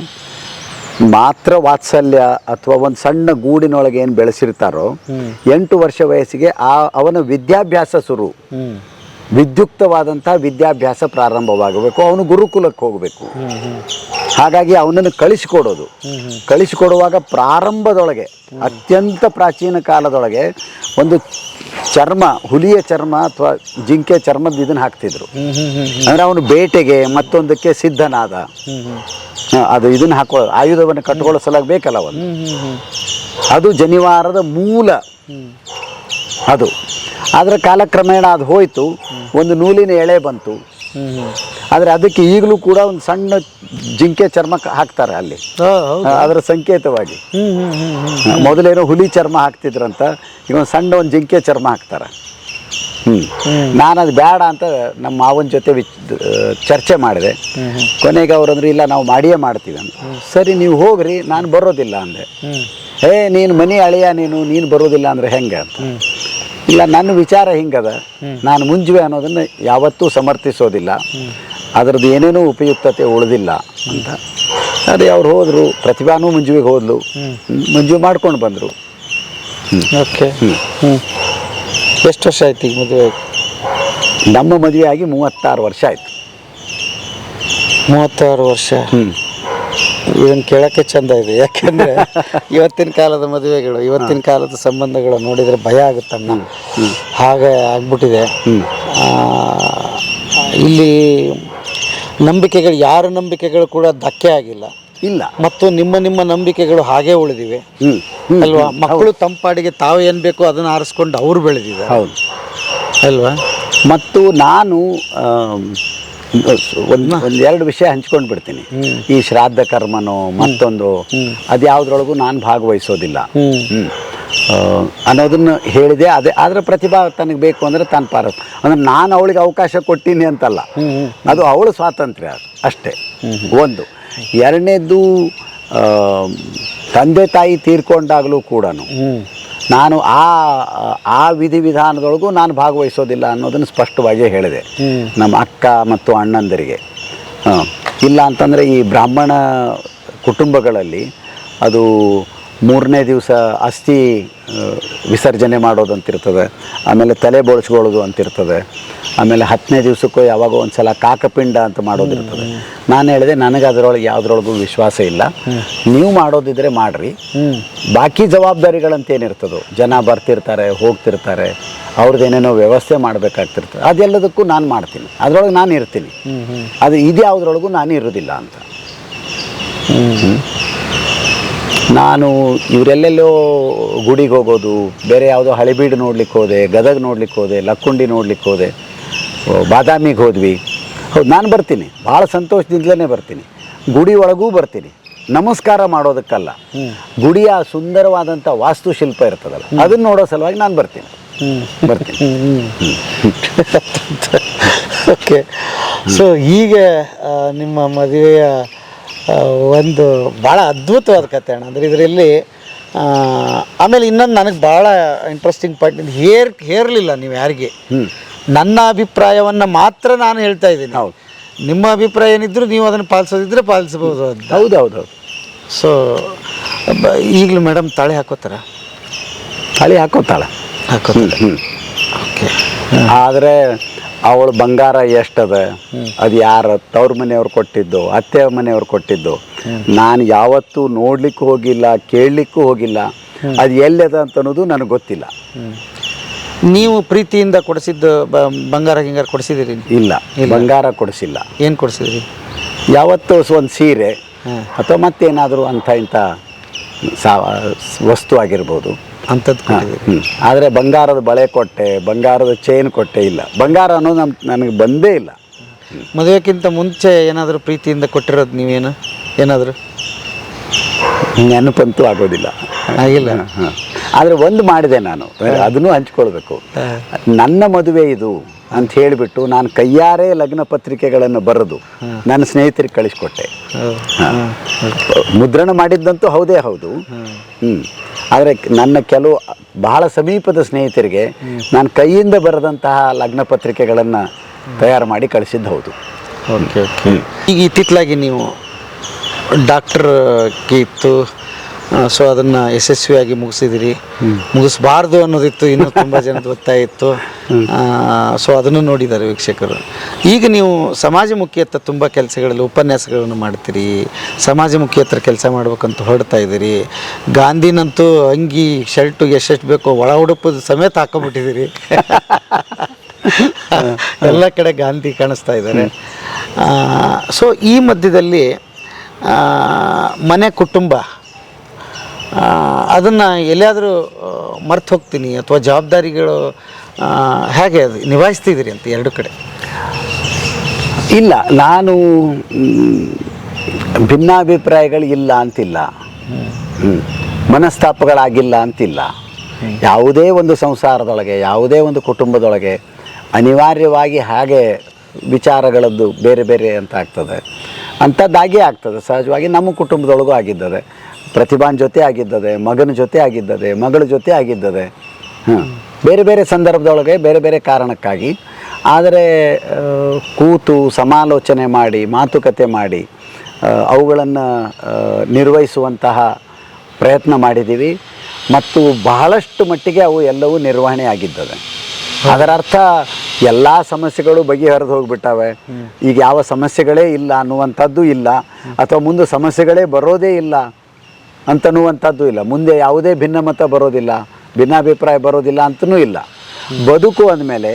ಮಾತ್ರ ವಾತ್ಸಲ್ಯ ಅಥವಾ ಒಂದು ಸಣ್ಣ ಗೂಡಿನೊಳಗೆ ಏನು ಬೆಳೆಸಿರ್ತಾರೋ 8 ವರ್ಷ ವಯಸ್ಸಿಗೆ ಅವನ ವಿದ್ಯಾಭ್ಯಾಸ ವಿದ್ಯುಕ್ತವಾದಂಥ ವಿದ್ಯಾಭ್ಯಾಸ ಪ್ರಾರಂಭವಾಗಬೇಕು. ಅವನು ಗುರುಕುಲಕ್ಕೆ ಹೋಗಬೇಕು. ಹಾಗಾಗಿ ಅವನನ್ನು ಕಳಿಸಿಕೊಡುವಾಗ ಪ್ರಾರಂಭದೊಳಗೆ ಅತ್ಯಂತ ಪ್ರಾಚೀನ ಕಾಲದೊಳಗೆ ಒಂದು ಚರ್ಮ, ಹುಲಿಯ ಚರ್ಮ ಅಥವಾ ಜಿಂಕೆ ಚರ್ಮದ ಇದನ್ನು ಹಾಕ್ತಿದ್ರು. ಅಂದರೆ ಅವನು ಬೇಟೆಗೆ ಮತ್ತೊಂದಕ್ಕೆ ಸಿದ್ಧನಾದ. ಅದು ಇದನ್ನು ಆಯುಧವನ್ನು ಕಟ್ಟಿಕೊಳ್ಳೋ ಸಲ ಬೇಕಲ್ಲ ಒಂದು, ಅದು ಜನಿವಾರದ ಮೂಲ ಅದು. ಆದರೆ ಕಾಲಕ್ರಮೇಣ ಅದು ಹೋಯಿತು, ಒಂದು ನೂಲಿನ ಎಳೆ ಬಂತು. ಆದರೆ ಅದಕ್ಕೆ ಈಗಲೂ ಕೂಡ ಒಂದು ಸಣ್ಣ ಜಿಂಕೆ ಚರ್ಮ ಹಾಕ್ತಾರೆ ಅಲ್ಲಿ, ಅದರ ಸಂಕೇತವಾಗಿ. ಮೊದಲೇನೋ ಹುಲಿ ಚರ್ಮ ಹಾಕ್ತಿದ್ರಂತ, ಈಗ ಒಂದು ಸಣ್ಣ ಒಂದು ಜಿಂಕೆ ಚರ್ಮ ಹಾಕ್ತಾರೆ. ನಾನು ಅದು ಬೇಡ ಅಂತ ನಮ್ಮ ಮಾವನ ಜೊತೆ ಚರ್ಚೆ ಮಾಡಿದೆ. ಕೊನೆಗೆ ಅವರಂದ್ರೆ ಇಲ್ಲ, ನಾವು ಮಾಡಿಯೇ ಮಾಡ್ತೀವಿ ಅಂತ. ಸರಿ, ನೀವು ಹೋಗ್ರಿ, ನಾನು ಬರೋದಿಲ್ಲ ಅಂದೆ. ನೀನು ಮನೆ ಅಳಿಯ, ನೀನು ಬರೋದಿಲ್ಲ ಅಂದರೆ ಹೆಂಗೆ ಅಂತ. ಇಲ್ಲ, ನನ್ನ ವಿಚಾರ ಹಿಂಗದ, ನಾನು ಮುಂಜುವೆ ಅನ್ನೋದನ್ನು ಯಾವತ್ತೂ ಸಮರ್ಥಿಸೋದಿಲ್ಲ, ಅದರದ್ದು ಏನೇನೂ ಉಪಯುಕ್ತತೆ ಉಳಿದಿಲ್ಲ ಅಂತ. ಅದೇ ಅವ್ರು ಹೋದರು, ಪ್ರತಿಭಾನೂ ಮುಂಜುವೆಗೆ ಹೋದ್ಲು, ಮುಂಜುವೆ ಮಾಡ್ಕೊಂಡು ಬಂದರು. ಓಕೆ. ಎಷ್ಟು ವರ್ಷ ಆಯ್ತು ಈಗ ಮದುವೆ? ನಮ್ಮ ಮದುವೆ ಆಗಿ 36 ವರ್ಷ ಆಯಿತು. 36 ವರ್ಷ. ಇದನ್ನು ಕೇಳೋಕ್ಕೆ ಚೆಂದ ಇದೆ. ಯಾಕೆಂದರೆ ಇವತ್ತಿನ ಕಾಲದ ಮದುವೆಗಳು, ಇವತ್ತಿನ ಕಾಲದ ಸಂಬಂಧಗಳು ನೋಡಿದರೆ ಭಯ ಆಗುತ್ತಣ್ಣ. ಹಾಗೆ ಆಗ್ಬಿಟ್ಟಿದೆ. ಇಲ್ಲಿ ನಂಬಿಕೆಗಳು, ಯಾರ ನಂಬಿಕೆಗಳು ಕೂಡ ಧಕ್ಕೆ ಆಗಿಲ್ಲ ಇಲ್ಲ, ಮತ್ತು ನಿಮ್ಮ ನಂಬಿಕೆಗಳು ಹಾಗೇ ಉಳಿದಿವೆ ಅಲ್ವಾ? ಮಕ್ಕಳು ತಂಪಾಡಿಗೆ ತಾವು ಏನು ಬೇಕೋ ಅದನ್ನು ಆರಿಸ್ಕೊಂಡು ಅವರು ಬೆಳೆದಿದ್ದಾರೆ. ಹೌದು ಅಲ್ವಾ? ಮತ್ತು ನಾನು ಒಂದು ಎರಡು ವಿಷಯ ಹಂಚ್ಕೊಂಡು ಬಿಡ್ತೀನಿ. ಈ ಶ್ರಾದ್ದ ಕರ್ಮನೋ ಮತ್ತೊಂದು ಅದು ಯಾವುದ್ರೊಳಗೂ ನಾನು ಭಾಗವಹಿಸೋದಿಲ್ಲ ಅನ್ನೋದನ್ನು ಹೇಳಿದೆ. ಅದರ ಪ್ರತಿಭಾ ತನಗೆ ಬೇಕು ಅಂದರೆ ತಾನು ಅಂದರೆ ನಾನು ಅವಳಿಗೆ ಅವಕಾಶ ಕೊಟ್ಟೀನಿ ಅಂತಲ್ಲ, ಅದು ಅವಳ ಸ್ವಾತಂತ್ರ್ಯ ಅಷ್ಟೇ ಒಂದು. ಎರಡನೇದ್ದು, ತಂದೆ ತಾಯಿ ತೀರ್ಕೊಂಡಾಗಲೂ ಕೂಡ ನಾನು ಆ ವಿಧಿವಿಧಾನದೊಳಗೂ ನಾನು ಭಾಗವಹಿಸೋದಿಲ್ಲ ಅನ್ನೋದನ್ನು ಸ್ಪಷ್ಟವಾಗಿ ಹೇಳಿದೆ ನಮ್ಮ ಅಕ್ಕ ಮತ್ತು ಅಣ್ಣಂದರಿಗೆ. ಇಲ್ಲ ಅಂತಂದರೆ ಈ ಬ್ರಾಹ್ಮಣ ಕುಟುಂಬಗಳಲ್ಲಿ ಅದು 3ನೇ ದಿವಸ ಅಸ್ಥಿ ವಿಸರ್ಜನೆ ಮಾಡೋದು ಅಂತಿರ್ತದೆ, ಆಮೇಲೆ ತಲೆ ಬೋಳಿಸ್ಕೊಳ್ಳೋದು ಅಂತಿರ್ತದೆ, ಆಮೇಲೆ 10ನೇ ದಿವಸಕ್ಕೂ ಯಾವಾಗೋ ಒಂದು ಸಲ ಕಾಕಪಿಂಡ ಅಂತ ಮಾಡೋದಿರ್ತದೆ. ನಾನು ಹೇಳಿದೆ ನನಗೆ ಅದರೊಳಗೆ ಯಾವುದ್ರೊಳಗೂ ವಿಶ್ವಾಸ ಇಲ್ಲ, ನೀವು ಮಾಡೋದಿದ್ರೆ ಮಾಡಿರಿ, ಬಾಕಿ ಜವಾಬ್ದಾರಿಗಳಂತೇನಿರ್ತದೋ ಜನ ಬರ್ತಿರ್ತಾರೆ ಹೋಗ್ತಿರ್ತಾರೆ ಅವ್ರದ್ದೇನೇನೋ ವ್ಯವಸ್ಥೆ ಮಾಡಬೇಕಾಗ್ತಿರ್ತದೆ ಅದೆಲ್ಲದಕ್ಕೂ ನಾನು ಮಾಡ್ತೀನಿ, ಅದರೊಳಗೆ ನಾನು ಇರ್ತೀನಿ, ಅದು ಇದು ಯಾವುದ್ರೊಳಗೂ ನಾನು ಇರೋದಿಲ್ಲ ಅಂತ. ನಾನು ಇವರೆಲ್ಲೆಲ್ಲೋ ಗುಡಿಗೆ ಹೋಗೋದು, ಬೇರೆ ಯಾವುದೋ ಹಳೆಬೀಡು ನೋಡ್ಲಿಕ್ಕೆ ಹೋದೆ, ಗದಗ ನೋಡ್ಲಿಕ್ಕೆ ಹೋದೆ, ಲಕ್ಕುಂಡಿ ನೋಡ್ಲಿಕ್ಕೆ ಹೋದೆ, ಬಾದಾಮಿಗೆ ಹೋದ್ವಿ. ಹೌದು, ನಾನು ಬರ್ತೀನಿ, ಭಾಳ ಸಂತೋಷದಿಂದಲೇ ಬರ್ತೀನಿ, ಗುಡಿ ಒಳಗೂ ಬರ್ತೀನಿ, ನಮಸ್ಕಾರ ಮಾಡೋದಕ್ಕಲ್ಲ, ಗುಡಿಯ ಸುಂದರವಾದಂಥ ವಾಸ್ತುಶಿಲ್ಪ ಇರ್ತದಲ್ಲ ಅದನ್ನು ನೋಡೋ ಸಲುವಾಗಿ ನಾನು ಬರ್ತೀನಿ. ಓಕೆ. ಸೊ ಈಗ ನಿಮ್ಮ ಮದುವೆಯ ಒಂದು ಭಾಳ ಅದ್ಭುತವಾದ ಕತೆ ಅಣ್ಣ. ಅಂದರೆ ಇದರಲ್ಲಿ ಆಮೇಲೆ ಇನ್ನೊಂದು ನನಗೆ ಭಾಳ ಇಂಟ್ರೆಸ್ಟಿಂಗ್ ಪಾಯಿಂಟ್, ಹೇರಲಿಲ್ಲ ನೀವು ಯಾರಿಗೆ. ನನ್ನ ಅಭಿಪ್ರಾಯವನ್ನು ಮಾತ್ರ ನಾನು ಹೇಳ್ತಾ ಇದ್ದೀನಿ. ಹೌದು, ನಿಮ್ಮ ಅಭಿಪ್ರಾಯ ಏನಿದ್ರು ನೀವು ಅದನ್ನು ಪಾಲಿಸೋದಿದ್ರೆ ಪಾಲಿಸ್ಬೋದು ಅಂತ. ಹೌದು. ಸೊ ಈಗಲೂ ಮೇಡಮ್ ತಾಳಿ ಹಾಕೋತಾರ? ತಾಳಿ ಹಾಕೋತಾಳೆ. ಓಕೆ. ಆದರೆ ಅವಳು ಬಂಗಾರ ಎಷ್ಟದ, ಅದು ಯಾರು ತವ್ರ ಮನೆಯವ್ರು ಕೊಟ್ಟಿದ್ದು ಅತ್ತೆ ಮನೆಯವ್ರು ಕೊಟ್ಟಿದ್ದು ನಾನು ಯಾವತ್ತೂ ನೋಡ್ಲಿಕ್ಕೂ ಹೋಗಿಲ್ಲ, ಕೇಳಲಿಕ್ಕೂ ಹೋಗಿಲ್ಲ, ಅದು ಎಲ್ಲದ ಅಂತ ಅನ್ನೋದು ನನಗೆ ಗೊತ್ತಿಲ್ಲ. ನೀವು ಪ್ರೀತಿಯಿಂದ ಕೊಡಿಸಿದ್ದು ಬಂಗಾರ ಗಿಂಗಾರ ಕೊಡಿಸಿದಿರಿ? ಇಲ್ಲ, ಬಂಗಾರ ಕೊಡಿಸಿಲ್ಲ. ಏನು ಕೊಡಿಸಿದ್ರಿ? ಯಾವತ್ತೂ ಒಂದು ಸೀರೆ ಅಥವಾ ಮತ್ತೇನಾದರೂ ಇಂಥ ವಸ್ತು ಆಗಿರ್ಬೋದು ಅಂಥದ್ದು. ಆದರೆ ಬಂಗಾರದ ಬಳೆ ಕೊಟ್ಟೆ, ಬಂಗಾರದ ಚೈನ್ ಕೊಟ್ಟೆ ಇಲ್ಲ. ಬಂಗಾರ ಅನ್ನೋದು ನನಗೆ ಬಂದೇ ಇಲ್ಲ. ಮದುವೆಕ್ಕಿಂತ ಮುಂಚೆ ಏನಾದರೂ ಪ್ರೀತಿಯಿಂದ ಕೊಟ್ಟಿರೋದು ನೀವೇನು ಏನಾದರೂ? ನೆನಪಂತೂ ಆಗೋದಿಲ್ಲ, ಆಗಿಲ್ಲ. ಆದರೆ ಒಂದು ಮಾಡಿದೆ ನಾನು, ಅದನ್ನು ಹಂಚ್ಕೊಳ್ಬೇಕು. ನನ್ನ ಮದುವೆ ಇದು ಅಂತ ಹೇಳಿಬಿಟ್ಟು ನಾನು ಕೈಯಾರೆ ಲಗ್ನ ಪತ್ರಿಕೆಗಳನ್ನು ಬರೆದು ನನ್ನ ಸ್ನೇಹಿತರಿಗೆ ಕಳಿಸ್ಕೊಟ್ಟೆ. ಮುದ್ರಣ ಮಾಡಿದ್ದಂತೂ ಹೌದೇ ಹೌದು. ಆದರೆ ನನ್ನ ಕೆಲವು ಬಹಳ ಸಮೀಪದ ಸ್ನೇಹಿತರಿಗೆ ನಾನು ಕೈಯಿಂದ ಬರೆದಂತಹ ಲಗ್ನ ಪತ್ರಿಕೆಗಳನ್ನು ತಯಾರು ಮಾಡಿ ಕಳಿಸಿದ್ದು ಹೌದು. Okay okay. ಈಗ ಇತ್ತಿತ್ತಲಾಗಿ ನೀವು ಡಾಕ್ಟರ್ ಇತ್ತು, ಸೊ ಅದನ್ನು ಯಶಸ್ವಿಯಾಗಿ ಮುಗಿಸಿದಿರಿ. ಮುಗಿಸ್ಬಾರ್ದು ಅನ್ನೋದಿತ್ತು, ಇನ್ನೂ ತುಂಬ ಜನದ ಒತ್ತಾಯಿತ್ತು. ಸೊ ಅದನ್ನು ನೋಡಿದ್ದಾರೆ ವೀಕ್ಷಕರು. ಈಗ ನೀವು ಸಮಾಜಮುಖಿಯತ್ತ ತುಂಬ ಕೆಲಸಗಳಲ್ಲಿ ಉಪನ್ಯಾಸಗಳನ್ನು ಮಾಡ್ತೀರಿ, ಸಮಾಜಮುಖಿಯತ್ರ ಕೆಲಸ ಮಾಡ್ಬೇಕಂತ ಹೊರಡ್ತಾ ಇದ್ದೀರಿ. ಗಾಂಧಿನಂತೂ ಅಂಗಿ ಶರ್ಟು ಎಷ್ಟೆಷ್ಟು ಬೇಕೋ ಒಳ ಉಡುಪು ಸಮೇತ ಹಾಕೊಂಡ್ಬಿಟ್ಟಿದ್ದೀರಿ. ಎಲ್ಲ ಕಡೆ ಗಾಂಧಿ ಕಾಣಿಸ್ತಾ ಇದ್ದಾರೆ. ಸೊ ಈ ಮಧ್ಯದಲ್ಲಿ ಮನೆ ಕುಟುಂಬ ಅದನ್ನು ಎಲ್ಲಿಯಾದರೂ ಮರ್ತು ಹೋಗ್ತೀನಿ ಅಥವಾ ಜವಾಬ್ದಾರಿಗಳು ಹೇಗೆ ಅದು ನಿಭಾಯಿಸ್ತಿದ್ದೀರಿ ಅಂತ ಎರಡು ಕಡೆ? ಇಲ್ಲ, ನಾನು ಭಿನ್ನಾಭಿಪ್ರಾಯಗಳು ಇಲ್ಲ ಅಂತಿಲ್ಲ, ಮನಸ್ತಾಪಗಳಾಗಿಲ್ಲ ಅಂತಿಲ್ಲ. ಯಾವುದೇ ಒಂದು ಸಂಸಾರದೊಳಗೆ, ಯಾವುದೇ ಒಂದು ಕುಟುಂಬದೊಳಗೆ ಅನಿವಾರ್ಯವಾಗಿ ಹಾಗೆ ವಿಚಾರಗಳದ್ದು ಬೇರೆ ಬೇರೆ ಅಂತ ಆಗ್ತದೆ. ಅಂಥದ್ದಾಗೇ ಆಗ್ತದೆ ಸಹಜವಾಗಿ. ನಮ್ಮ ಕುಟುಂಬದೊಳಗೂ ಆಗಿದ್ದದೆ, ಪ್ರತಿಭಾನ್ ಜೊತೆ ಆಗಿದ್ದದೆ, ಮಗನ ಜೊತೆ ಆಗಿದ್ದದೆ, ಮಗಳ ಜೊತೆ ಆಗಿದ್ದದೆ. ಬೇರೆ ಬೇರೆ ಸಂದರ್ಭದೊಳಗೆ ಬೇರೆ ಬೇರೆ ಕಾರಣಕ್ಕಾಗಿ. ಆದರೆ ಕೂತು ಸಮಾಲೋಚನೆ ಮಾಡಿ ಮಾತುಕತೆ ಮಾಡಿ ಅವುಗಳನ್ನು ನಿರ್ವಹಿಸುವಂತಹ ಪ್ರಯತ್ನ ಮಾಡಿದ್ದೀವಿ ಮತ್ತು ಬಹಳಷ್ಟು ಮಟ್ಟಿಗೆ ಅವು ಎಲ್ಲವೂ ನಿರ್ವಹಣೆ ಆಗಿದ್ದದೆ. ಅದರ ಅರ್ಥ ಎಲ್ಲ ಸಮಸ್ಯೆಗಳು ಬಗೆಹರಿದು ಹೋಗಿಬಿಟ್ಟವೆ, ಈಗ ಯಾವ ಸಮಸ್ಯೆಗಳೇ ಇಲ್ಲ ಅನ್ನುವಂಥದ್ದು ಇಲ್ಲ, ಅಥವಾ ಮುಂದೆ ಸಮಸ್ಯೆಗಳೇ ಬರೋದೇ ಇಲ್ಲ ಅಂತನ್ನುವಂಥದ್ದು ಇಲ್ಲ, ಮುಂದೆ ಯಾವುದೇ ಭಿನ್ನಮತ ಬರೋದಿಲ್ಲ, ಭಿನ್ನಾಭಿಪ್ರಾಯ ಬರೋದಿಲ್ಲ ಅಂತನೂ ಇಲ್ಲ. ಬದುಕು ಅಂದಮೇಲೆ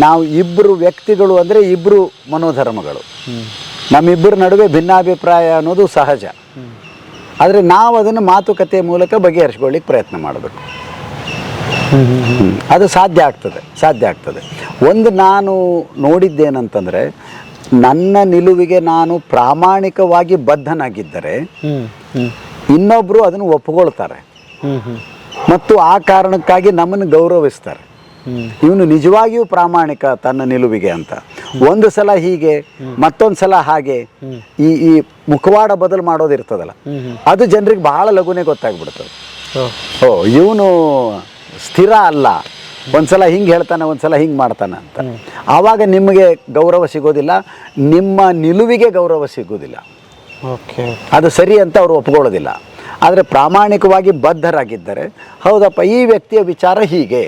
ನಾವು ಇಬ್ಬರು ವ್ಯಕ್ತಿಗಳು ಅಂದರೆ ಇಬ್ಬರು ಮನೋಧರ್ಮಗಳು, ನಮ್ಮಿಬ್ಬರ ನಡುವೆ ಭಿನ್ನಾಭಿಪ್ರಾಯ ಅನ್ನೋದು ಸಹಜ. ಆದರೆ ನಾವು ಅದನ್ನು ಮಾತುಕತೆ ಮೂಲಕ ಬಗೆಹರಿಸ್ಕೊಳ್ಳಿಕ್ಕೆ ಪ್ರಯತ್ನ ಮಾಡಬೇಕು. ಅದು ಸಾಧ್ಯ ಆಗ್ತದೆ. ಒಂದು ನಾನು ನೋಡಿದ್ದೇನಂತಂದರೆ, ನನ್ನ ನಿಲುವಿಗೆ ನಾನು ಪ್ರಾಮಾಣಿಕವಾಗಿ ಬದ್ಧನಾಗಿದ್ದರೆ ಇನ್ನೊಬ್ಬರು ಅದನ್ನು ಒಪ್ಪಿಕೊಳ್ತಾರೆ ಮತ್ತು ಆ ಕಾರಣಕ್ಕಾಗಿ ನಮ್ಮನ್ನು ಗೌರವಿಸ್ತಾರೆ. ಇವನು ನಿಜವಾಗಿಯೂ ಪ್ರಾಮಾಣಿಕ ತನ್ನ ನಿಲುವಿಗೆ ಅಂತ. ಒಂದು ಸಲ ಹೀಗೆ, ಮತ್ತೊಂದು ಸಲ ಹಾಗೆ, ಈ ಮುಖವಾಡ ಬದಲು ಮಾಡೋದಿರ್ತದಲ್ಲ, ಅದು ಜನರಿಗೆ ಬಹಳ ಲಘುನೇ ಗೊತ್ತಾಗ್ಬಿಡ್ತದೆ. ಓ, ಇವನು ಸ್ಥಿರ ಅಲ್ಲ, ಒಂದ್ಸಲ ಹಿಂಗೆ ಹೇಳ್ತಾನೆ, ಒಂದ್ಸಲ ಹಿಂಗೆ ಮಾಡ್ತಾನೆ ಅಂತ. ಆವಾಗ ನಿಮಗೆ ಗೌರವ ಸಿಗೋದಿಲ್ಲ, ನಿಮ್ಮ ನಿಲುವಿಗೆ ಗೌರವ ಸಿಗೋದಿಲ್ಲ. ಅದು ಸರಿ ಅಂತ ಅವರು ಒಪ್ಕೊಳ್ಳೋದಿಲ್ಲ. ಆದರೆ ಪ್ರಾಮಾಣಿಕವಾಗಿ ಬದ್ಧರಾಗಿದ್ದರೆ, ಹೌದಪ್ಪ ಈ ವ್ಯಕ್ತಿಯ ವಿಚಾರ ಹೀಗೆ.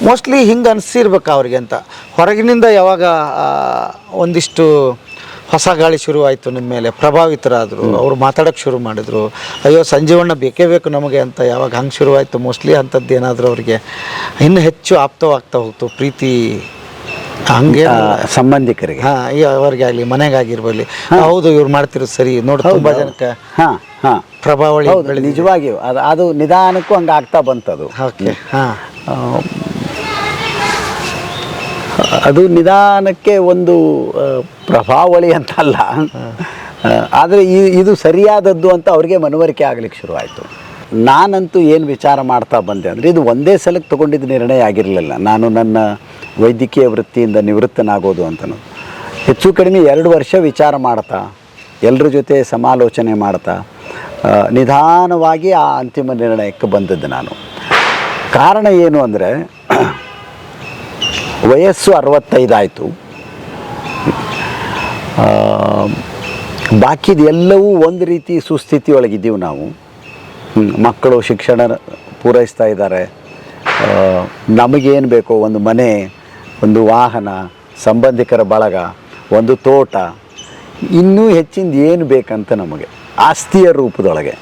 ಮೋಸ್ಟ್ಲಿ ಹಿಂಗೆ ಅನಿಸಿರ್ಬೇಕು ಅವ್ರಿಗೆ ಅಂತ. ಹೊರಗಿನಿಂದ ಯಾವಾಗ ಒಂದಿಷ್ಟು ಹೊಸ ಗಾಳಿ ಶುರುವಾಯಿತು ನಿಮ್ಮ ಮೇಲೆ, ಪ್ರಭಾವಿತರಾದರು, ಅವರು ಮಾತಾಡೋಕ್ಕೆ ಶುರು ಮಾಡಿದ್ರು, ಅಯ್ಯೋ ಸಂಜೀವಣ್ಣ ಬೇಕೇ ಬೇಕು ನಮಗೆ ಅಂತ ಯಾವಾಗ ಹಂಗೆ ಶುರುವಾಯಿತು, ಮೋಸ್ಟ್ಲಿ ಅಂಥದ್ದು ಏನಾದರೂ ಅವರಿಗೆ ಇನ್ನೂ ಹೆಚ್ಚು ಆಪ್ತವಾಗ್ತಾ ಹೋಗ್ತು, ಪ್ರೀತಿ ಹಂಗೆ ಸಂಬಂಧಿಕರಿಗೆ, ಹಾಂ, ಅವ್ರಿಗೆ ಆಗಲಿ ಮನೆಗಾಗಿರ್ಬಲ್ಲಿ, ಹೌದು ಇವ್ರು ಮಾಡ್ತಿರೋದು ಸರಿ ನೋಡಿ, ತುಂಬ ಜನಕ್ಕೆ ಪ್ರಭಾವಳಿ ನಿಜವಾಗಿಯೂ ಅದು ನಿಧಾನಕ್ಕೂ ಹಂಗೆ ಆಗ್ತಾ ಬಂತದು. ಓಕೆ, ಹಾಂ, ಅದು ನಿಧಾನಕ್ಕೆ ಒಂದು ಪ್ರಭಾವಳಿ ಅಂತ ಅಲ್ಲ, ಆದರೆ ಇದು ಸರಿಯಾದದ್ದು ಅಂತ ಅವ್ರಿಗೆ ಮನವರಿಕೆ ಆಗಲಿಕ್ಕೆ ಶುರುವಾಯಿತು. ನಾನಂತೂ ಏನು ವಿಚಾರ ಮಾಡ್ತಾ ಬಂದೆ ಅಂದರೆ, ಇದು ಒಂದೇ ಸಲಕ್ಕೆ ತೊಗೊಂಡಿದ್ದ ನಿರ್ಣಯ ಆಗಿರಲಿಲ್ಲ. ನಾನು ನನ್ನ ವೈದ್ಯಕೀಯ ವೃತ್ತಿಯಿಂದ ನಿವೃತ್ತನಾಗೋದು ಅಂತನೂ ಹೆಚ್ಚು ಕಡಿಮೆ 2 ವರ್ಷ ವಿಚಾರ ಮಾಡ್ತಾ, ಎಲ್ಲರ ಜೊತೆ ಸಮಾಲೋಚನೆ ಮಾಡ್ತಾ ನಿಧಾನವಾಗಿ ಆ ಅಂತಿಮ ನಿರ್ಣಯಕ್ಕೆ ಬಂದದ್ದು ನಾನು. ಕಾರಣ ಏನು ಅಂದರೆ, ವಯಸ್ಸು 65 ಆಯಿತು, ಬಾಕಿದೆಲ್ಲವೂ ಒಂದು ರೀತಿ ಸುಸ್ಥಿತಿಯೊಳಗಿದ್ದೀವಿ ನಾವು. ಮಕ್ಕಳು ಶಿಕ್ಷಣ ಪೂರೈಸ್ತಾ ಇದ್ದಾರೆ, ನಮಗೇನು ಬೇಕೋ ಒಂದು ಮನೆ, ಒಂದು ವಾಹನ, ಸಂಬಂಧಿಕರ ಬಳಗ, ಒಂದು ತೋಟ, ಇನ್ನೂ ಹೆಚ್ಚಿಂದ ಏನು ಬೇಕಂತ ನಮಗೆ ಆಸ್ತಿಯ ರೂಪದೊಳಗೆ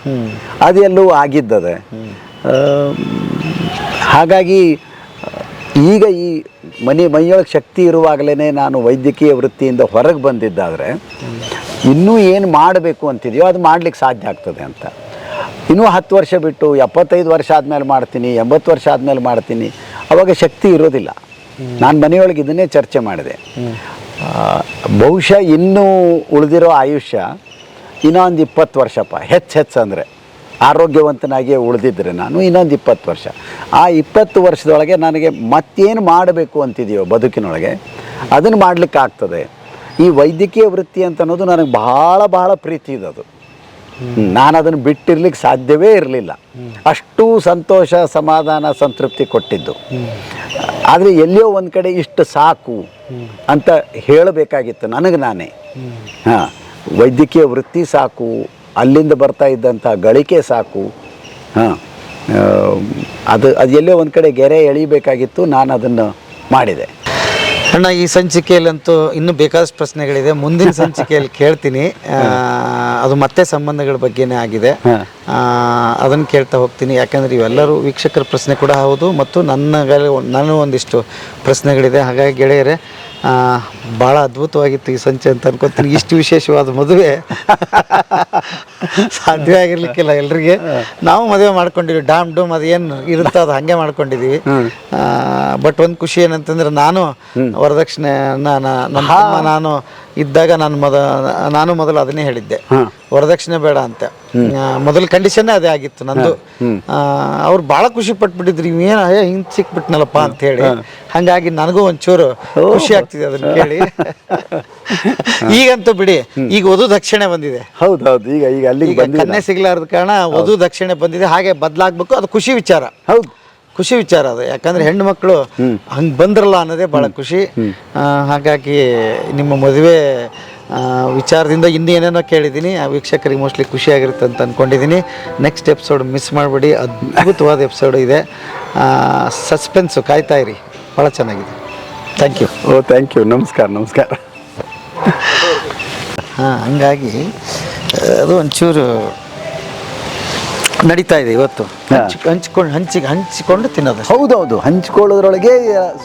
ಅದೆಲ್ಲವೂ ಆಗಿದ್ದದೆ. ಹಾಗಾಗಿ ಈಗ ಈ ಮೈಯೊಳಗೆ ಶಕ್ತಿ ಇರುವಾಗಲೇ ನಾನು ವೈದ್ಯಕೀಯ ವೃತ್ತಿಯಿಂದ ಹೊರಗೆ ಬಂದಿದ್ದಾದರೆ ಇನ್ನೂ ಏನು ಮಾಡಬೇಕು ಅಂತಿದೆಯೋ ಅದು ಮಾಡಲಿಕ್ಕೆ ಸಾಧ್ಯ ಆಗ್ತದೆ ಅಂತ. ಇನ್ನೂ 10 ವರ್ಷ ಬಿಟ್ಟು 75 ವರ್ಷ ಆದಮೇಲೆ ಮಾಡ್ತೀನಿ, 80 ವರ್ಷ ಆದಮೇಲೆ ಮಾಡ್ತೀನಿ, ಆವಾಗ ಶಕ್ತಿ ಇರೋದಿಲ್ಲ. ನಾನು ಮನೆಯೊಳಗೆ ಇದನ್ನೇ ಚರ್ಚೆ ಮಾಡಿದೆ. ಬಹುಶಃ ಇನ್ನೂ ಉಳಿದಿರೋ ಆಯುಷ್ಯ ಇನ್ನೊಂದು 20 ವರ್ಷಪ್ಪ, ಹೆಚ್ಚು ಅಂದರೆ ಆರೋಗ್ಯವಂತನಾಗಿಯೇ ಉಳಿದಿದ್ದರೆ ನಾನು ಇನ್ನೊಂದು 20 ವರ್ಷ. ಆ 20 ವರ್ಷದೊಳಗೆ ನನಗೆ ಮತ್ತೇನು ಮಾಡಬೇಕು ಅಂತಿದೆಯೋ ಬದುಕಿನೊಳಗೆ ಅದನ್ನು ಮಾಡಲಿಕ್ಕೆ ಆಗ್ತದೆ. ಈ ವೈದ್ಯಕೀಯ ವೃತ್ತಿ ಅಂತ ಅನ್ನೋದು ನನಗೆ ಬಹಳ ಪ್ರೀತಿ ಇದ್ದದು. ನಾನು ಅದನ್ನು ಬಿಟ್ಟಿರ್ಲಿಕ್ಕೆ ಸಾಧ್ಯವೇ ಇರಲಿಲ್ಲ. ಅಷ್ಟು ಸಂತೋಷ, ಸಮಾಧಾನ, ಸಂತೃಪ್ತಿ ಕೊಟ್ಟಿದ್ದು. ಆದರೆ ಎಲ್ಲಿಯೋ ಒಂದು ಕಡೆ ಇಷ್ಟು ಸಾಕು ಅಂತ ಹೇಳಬೇಕಾಗಿತ್ತು ನನಗೆ ನಾನೇ. ಹಾಂ, ವೈದ್ಯಕೀಯ ವೃತ್ತಿ ಸಾಕು, ಅಲ್ಲಿಂದ ಬರ್ತಾ ಇದ್ದಂಥ ಗಳಿಕೆ ಸಾಕು. ಹಾಂ, ಅದು ಎಲ್ಲೋ ಒಂದು ಕಡೆ ಗೆರೆ ಎಳಿಬೇಕಾಗಿತ್ತು, ನಾನು ಅದನ್ನು ಮಾಡಿದೆ. ಅಣ್ಣ, ಈ ಸಂಚಿಕೆಯಲ್ಲಂತೂ ಇನ್ನೂ ಬೇಕಾದಷ್ಟು ಪ್ರಶ್ನೆಗಳಿದೆ, ಮುಂದಿನ ಸಂಚಿಕೆಯಲ್ಲಿ ಕೇಳ್ತೀನಿ. ಅದು ಮತ್ತೆ ಸಂಬಂಧಗಳ ಬಗ್ಗೆನೇ ಆಗಿದೆ, ಅದನ್ನು ಕೇಳ್ತಾ ಹೋಗ್ತೀನಿ. ಯಾಕಂದರೆ ಇವೆಲ್ಲರೂ ವೀಕ್ಷಕರ ಪ್ರಶ್ನೆ ಕೂಡ ಹೌದು, ಮತ್ತು ನಾನು ಒಂದಿಷ್ಟು ಪ್ರಶ್ನೆಗಳಿದೆ. ಹಾಗಾಗಿ ಗೆಳೆಯರೇ, ಭಾಳ ಅದ್ಭುತವಾಗಿತ್ತು ಈ ಸಂಚೆ ಅಂತ ಅನ್ಕೋತೀನಿ. ಇಷ್ಟು ವಿಶೇಷವಾದ ಮದುವೆ ಸಾಧ್ಯ ಆಗಿರ್ಲಿಕ್ಕಿಲ್ಲ ಎಲ್ರಿಗೆ. ನಾವು ಮದುವೆ ಮಾಡ್ಕೊಂಡಿದ್ವಿ, ಡಾಮ್ ಡೂಮ್ ಅದು ಏನು ಇರುತ್ತೋ ಅದು ಹಾಗೆ ಮಾಡ್ಕೊಂಡಿದ್ದೀವಿ. ಬಟ್ ಒಂದು ಖುಷಿ ಏನಂತಂದ್ರೆ, ನಾನು ವರದಕ್ಷಿಣೆ ನಾನು ಇದ್ದಾಗ ನಾನು ಮೊದಲು ಅದನ್ನೇ ಹೇಳಿದ್ದೆ, ವರದಕ್ಷಿಣೆ ಬೇಡ ಅಂತ. ಮೊದಲ ಕಂಡೀಷನ್ನೇ ಅದೇ ಆಗಿತ್ತು ನಂದು. ಅವ್ರು ಭಾಳ ಖುಷಿ ಪಟ್ಬಿಟ್ಟಿದ್ರು, ಇವೇನು ಹಿಂಗೆ ಸಿಕ್ಬಿಟ್ನಲ್ಲಪ್ಪ ಅಂತ ಹೇಳಿ. ಹಾಗಾಗಿ ನನಗೂ ಒಂಚೂರು ಖುಷಿ ಆಗ್ತಿದೆ ಅದನ್ನ ಕೇಳಿ. ಈಗಂತೂ ಬಿಡಿ, ಈಗ ವಧು ದಕ್ಷಿಣೆ ಬಂದಿದೆ. ಹೌದೌದು, ಈಗ ಅಲ್ಲಿ ಕನ್ಯೆ ಸಿಗ್ಲಾರ್ದ ಕಾರಣ ವಧು ದಕ್ಷಿಣೆ ಬಂದಿದೆ. ಹಾಗೆ ಬದಲಾಗಬೇಕು, ಅದು ಖುಷಿ ವಿಚಾರ. ಹೌದು, ಖುಷಿ ವಿಚಾರ ಅದು. ಯಾಕಂದ್ರೆ ಹೆಣ್ಣು ಮಕ್ಕಳು ಹಂಗೆ ಬಂದ್ರಲ್ಲ ಅನ್ನೋದೇ ಭಾಳ ಖುಷಿ. ಹಾಗಾಗಿ ನಿಮ್ಮ ಮದುವೆ ವಿಚಾರದಿಂದ ಇನ್ನೂ ಏನೇನೋ ಕೇಳಿದ್ದೀನಿ, ಆ ವೀಕ್ಷಕರಿಗೆ ಮೋಸ್ಟ್ಲಿ ಖುಷಿಯಾಗಿರುತ್ತೆ ಅಂತ ಅಂದ್ಕೊಂಡಿದ್ದೀನಿ. ನೆಕ್ಸ್ಟ್ ಎಪಿಸೋಡ್ ಮಿಸ್ ಮಾಡಬೇಡಿ, ಅದ್ಭುತವಾದ ಎಪಿಸೋಡ್ ಇದೆ. ಸಸ್ಪೆನ್ಸು, ಕಾಯ್ತಾ ಇರಿ, ಭಾಳ ಚೆನ್ನಾಗಿದೆ. Thank you. ಓ, ಥ್ಯಾಂಕ್ ಯು. ನಮಸ್ಕಾರ. ಹಾಂ, ಹಂಗಾಗಿ ಅದು ಒಂಚೂರು ನಡೀತಾ ಇದೆ ಇವತ್ತು. ಹಂಚಿಕೊಂಡು ತಿನ್ನೋದು. ಹೌದೌದು, ಹಂಚ್ಕೊಳ್ಳೋದ್ರೊಳಗೆ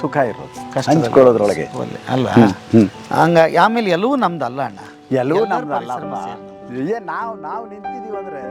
ಸುಖ ಇರೋದು, ಹಂಚ್ಕೊಳ್ಳೋದ್ರೊಳಗೆ ಅಲ್ಲ. ಹಂಗಾಗಿ ಆಮೇಲೆ ಎಲ್ಲವೂ ನಮ್ದು ಅಲ್ಲ ಅಣ್ಣ, ಎಲ್ಲವೂ ನಮ್ದು ಅಲ್ಲ. ನಾವು ನಿಂತಿದೀವಿ ಅಂದ್ರೆ